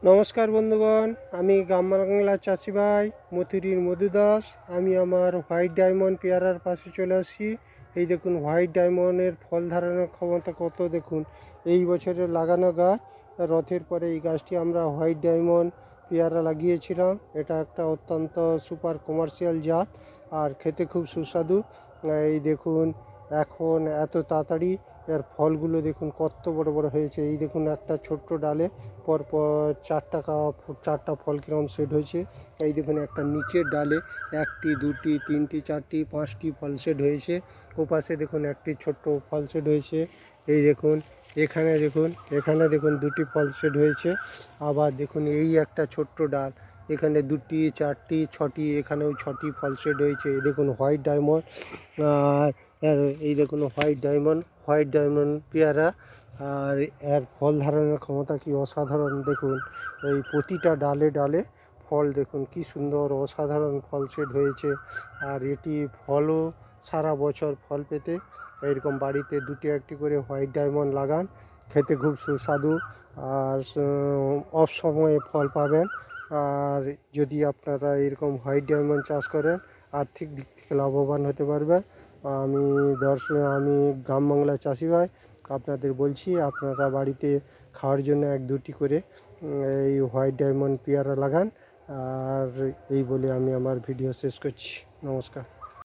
নমস্কার বন্ধুগণ, আমি গ্রাম বাংলার চাষি ভাই মথুরির মধু দাস। আমি আমার হোয়াইট ডায়মন্ড পেয়ারার পাশে চলে আসি। এই দেখুন হোয়াইট ডায়মন্ডের ফল ধারণের ক্ষমতা কত দেখুন। এই বছরের লাগানো গাছ, রথের পরে এই গাছটি আমরা হোয়াইট ডায়মন্ড পেয়ারা লাগিয়েছিলাম। এটা একটা অত্যন্ত সুপার কমার্শিয়াল জাত আর খেতে খুব সুস্বাদু। এই দেখুন এখন এত তাড়াতাড়ি এর ফলগুলো দেখুন কত বড় বড় হয়েছে। এই দেখুন একটা ছোট্ট ডালে পরপর চারটা ফল কিরম সেট হয়েছে। এই দেখুন একটা নিচের ডালে একটি, দুটি, তিনটি, চারটি, পাঁচটি ফল সেট হয়েছে। ওপাশে দেখুন একটি ছোট্ট ফল সেট হয়েছে। এই দেখুন এখানে দেখুন দুটি ফল সেট হয়েছে। আবার দেখুন এই একটা ছোট্ট ডাল, এখানে দুটি, চারটি, ছটি, এখানেও ছটি ফল সেট হয়েছে। এই দেখুন হোয়াইট ডায়মন্ড। আর এই দেখুন হোয়াইট ডায়মন্ড পেয়ারা। আর এর ফল ধারণের ক্ষমতা কি অসাধারণ দেখুন। এই প্রতিটা ডালে ডালে ফল দেখুন কি সুন্দর অসাধারণ ফল সেট হয়েছে। আর এটি ফলও সারা বছর ফল পেতে এরকম বাড়িতে দুটি একটি করে হোয়াইট ডায়মন্ড লাগান, খেতে খুব সুস্বাদু আর অফ সময়ে ফল পাবেন। আর যদি আপনারা এরকম হোয়াইট ডায়মন্ড চাষ করেন আর্থিক দিক থেকে লাভবান হতে পারবেন। আমি গ্রাম বাংলার চাষি ভাই আপনাদের বলছি, আপনারা বাড়িতে খাওয়ার জন্য এক দুটি করে এই হোয়াইট ডায়মন্ড পেয়ারা লাগান। আর এই বলে আমি আমার ভিডিও শেষ করছি। নমস্কার।